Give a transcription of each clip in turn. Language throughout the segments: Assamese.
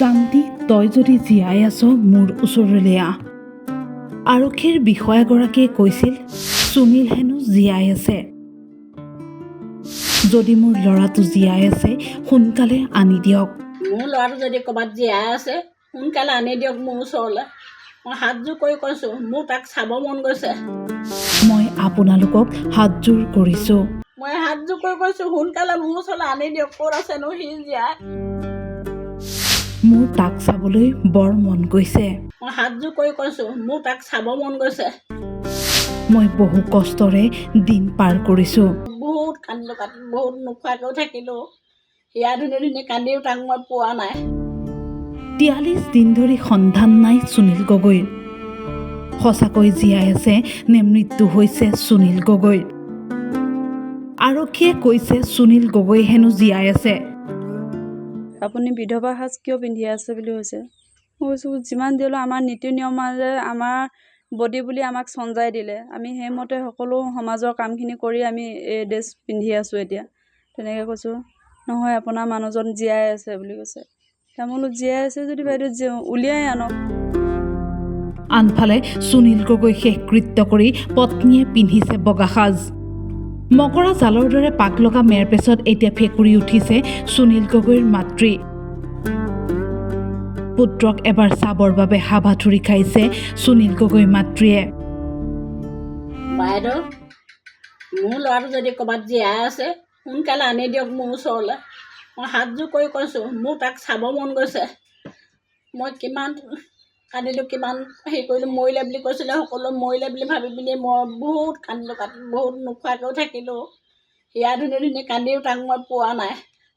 জানতি তই যদি জীয়াই আছ মোৰ ওচৰলৈ আহ। আৰক্ষীৰ বিষয়াগৰাকীয়ে কৈছিল সুনীল হেনো জীয়াই আছে। যদি মোৰ ল'ৰাটো জীয়াই আছে সোনকালে আনি দিয়ক। মোৰ ল'ৰাটো যদি ক'ৰবাত জীয়াই আছে সোনকালে আনি দিয়ক মোৰ ওচৰলৈ। মই হাতযোৰ কৰি কৈছোঁ, মোৰ তাক চাব মন গৈছে। মই আপোনালোকক হাতযোৰ কৰিছোঁ। মই হাতযোৰ কৰি কৈছোঁ, সোনকালে মোৰ ওচৰলৈ আনি দিয়ক। ক'ত আছেনো সি জীয়াই? মোৰ তাক চাবলৈ বৰ মন গৈছে। মই হাতযোৰ কৰি কৈছোঁ, মোৰ তাক চাব মন গৈছে। মই বহু কষ্টৰে দিন পাৰ কৰিছোঁ। বহুত কান্দিলোঁ, বহুত নোখোৱাকৈও থাকিলোঁ। হিয়া ধুনী কান্দিও তাক মই পোৱা নাই। ৪৩ দিন ধৰি সন্ধান নাই সুনীল গগৈৰ। সঁচাকৈ জীয়াই আছে নে মৃত্যু হৈছে সুনীল গগৈৰ? আৰক্ষীয়ে কৈছে সুনীল গগৈ হেনো জীয়াই আছে। আপুনি বিধৱা সাজ কিয় পিন্ধি আছে বুলি কৈছে। মই কৈছোঁ যিমান দিলেও আমাৰ নীতি নিয়ম মাজে আমাৰ বডি বুলি আমাক চঞ্জাই দিলে, আমি সেইমতে সকলো সমাজৰ কামখিনি কৰি আমি এই ড্ৰেছ পিন্ধি আছোঁ এতিয়া। তেনেকৈ কৈছোঁ, নহয় আপোনাৰ মানুহজন জীয়াই আছে বুলি কৈছে। মই বোলো জীয়াই আছে যদি বাইদেউ উলিয়াই আনক। আনফালে সুনীল গগৈ শেষকৃত্য কৰি পত্নীয়ে পিন্ধিছে বগা সাজ। মকৰা জালৰ দৰে পাক লগা মেৰপেচত এতিয়া ফেকুৰি উঠিছে সুনীল গগৈৰ মাতৃ। পুত্ৰক এবাৰ চাবৰ বাবে হাবাথুৰি খাইছে সুনীল গগৈ মাতৃয়ে। বাইদেউ, মোৰ ল'ৰাটো যদি ক'ৰবাত জীয়াই আছে সোনকালে আনি দিয়ক মোৰ ওচৰলৈ। মই হাতযোৰ কৰি কৈছোঁ, মোৰ তাক চাব মন গৈছে। মই কিমান কান্দিলোঁ, কিমান হেৰি কৰিলোঁ, মৰিলে বুলি কৈছিলে, সকলো মৰিলে বুলি ভাবি পিনি মই বহুত কান্দিলোঁ, বহুত নোখোৱাকৈও থাকিলোঁ। হিয়া ধুনী কান্দিও তাক মই পোৱা নাই।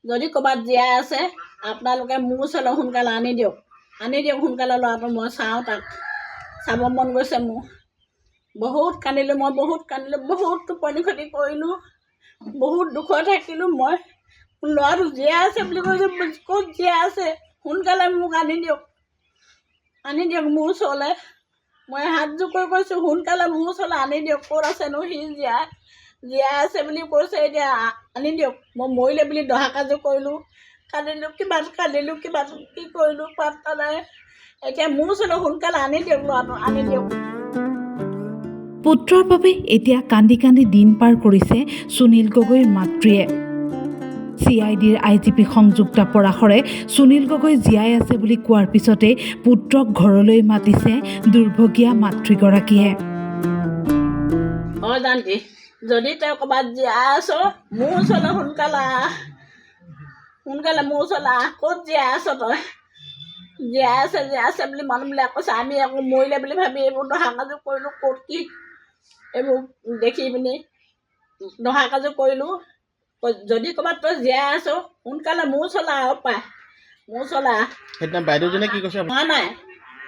যদি ক'ৰবাত জীয়াই আছে আপোনালোকে মোৰ ওচৰলৈ সোনকালে আনি দিয়ক। আনি দিয়ক সোনকালে ল'ৰাটো, মই চাওঁ, তাক চাব মন গৈছে মোৰ। বহুত কান্দিলোঁ মই, বহুত কান্দিলোঁ, বহুত টোপনি ক্ষতি কৰিলোঁ, বহুত দুখত থাকিলোঁ মই। ল'ৰাটো জীয়াই আছে বুলি কৈছোঁ, ক'ত জীয়াই আছে? সোনকালে মোক আনি দিয়ক, আনি দিয়ক মোৰ ওচৰলৈ। মই হাতযোৰ কৰি কৈছোঁ, সোনকালে মোৰ ওচৰলৈ আনি দিয়ক। ক'ত আছেনো সি জীয়াই আছে বুলি কৈছে, এতিয়া আনি দিয়ক। মই মৰিলে বুলি দহাকাজো কৰিলোঁ, কান্দিলোঁ, কিমান কান্দিলোঁ, কিমান কি কৰিলোঁ পাত্তা নাই। এতিয়া মোৰ ওচৰলৈ সোনকালে আনি দিয়ক, ল'ৰাটো আনি দিয়ক। পুত্ৰৰ বাবে এতিয়া কান্দি কান্দি দিন পাৰ কৰিছে সুনীল গগৈৰ মাতৃয়ে। CIDৰ IGP সংযুক্তা পৰাশৰে সুনীল গগৈ জীয়াই আছে বুলি কোৱাৰ পিছতে পুত্ৰক ঘৰলৈ মাতিছে দুৰ্ভগীয়া মাতৃগৰাকীয়ে। জানকি, যদি তই ক'ৰবাত জীয়াই আছ মোৰ ওচৰলৈ সোনকালে আহ, সোনকালে মোৰ ওচৰলৈ আহ। ক'ত জীয়াই আছ তই? জীয়াই আছে বুলি মানুহবিলাক কৈছে। আমি আকৌ মৰিলে বুলি ভাবি এইবোৰ দহাকাজো কৰিলোঁ, ক'ত কি এইবোৰ দেখি পিনি দহাকাজো কৰিলোঁ। যদি ক'ৰবাত তই জীয়াই আছ সোনকালে মোৰ ওচৰলৈ আহ, পায় মোৰ ওচৰলৈ আহ। সেইদিনা বাইদেউজনে কি কৈছে? মৰা নাই,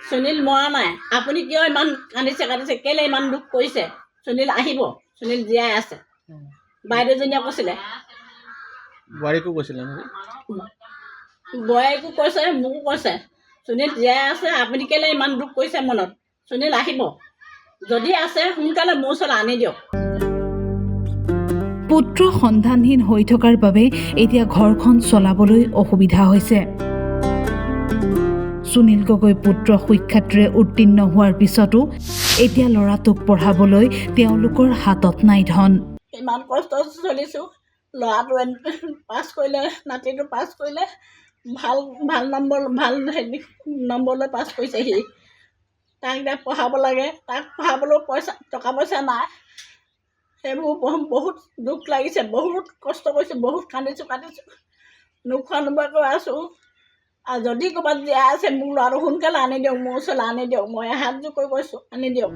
সুনীল মৰা নাই। আপুনি কিয় ইমান কান্দিছে, কেলৈ ইমান দুখ কৰিছে? সুনীল আহিব, সুনীল জীয়াই আছে, বাইদেউজনীয়ে কৈছিলে। বোৱাৰীকো কৈছিলে নেকি? বোৱাৰীকো কৈছে, মোকো কৈছে, সুনীল জীয়াই আছে, আপুনি কেলৈ ইমান দুখ কৰিছে মনত? সুনীল আহিব, যদি আছে সোনকালে মোৰ ওচৰলৈ আনি দিয়ক। পুত্ৰ সন্ধানহীন হৈ থকাৰ বাবে এতিয়া ঘৰখন চলাবলৈ অসুবিধা হৈছে। সুনীল গগৈ পুত্ৰ সুখ্যাতিৰে উত্তীৰ্ণ হোৱাৰ পিছতো এতিয়া ল'ৰাটোক পঢ়াবলৈ তেওঁলোকৰ হাতত নাই ধন। ইমান কষ্ট চলিছোঁ, ল'ৰাটো পাছ কৰিলে, নাতিটো পাছ কৰিলে, ভাল নম্বৰলৈ পাছ কৰিছে সি। তাক এতিয়া পঢ়াব লাগে, তাক পঢ়াবলৈও টকা পইচা নাই। সেইবোৰ বহুত দুখ লাগিছে, বহুত কষ্ট কৰিছোঁ, বহুত কান্দিছোঁ, নোখোৱা নোবোৱাকৈ আছোঁ। আৰু যদি ক'ৰবাত জীয়াই আছে মোক ল'ৰাটো সোনকালে আনি দিয়ক, মোৰ ওচৰলৈ আনি দিয়ক। মই হাতযোৰ কৰি কৈছোঁ, আনি দিয়ক।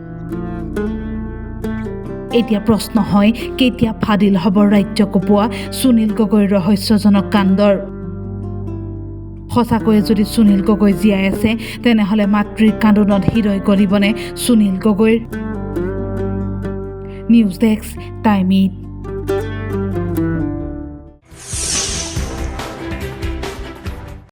এতিয়া প্ৰশ্ন হয়, কেতিয়া ফাদিল হ'ব ৰাজ্য কঁপোৱা সুনীল গগৈৰ ৰহস্যজনক কাণ্ডৰ? সঁচাকৈয়ে যদি সুনীল গগৈ জীয়াই আছে তেনেহ'লে মাতৃৰ কান্দোনত হৃদয় গলিবনে সুনীল গগৈৰ? News desk, time 8।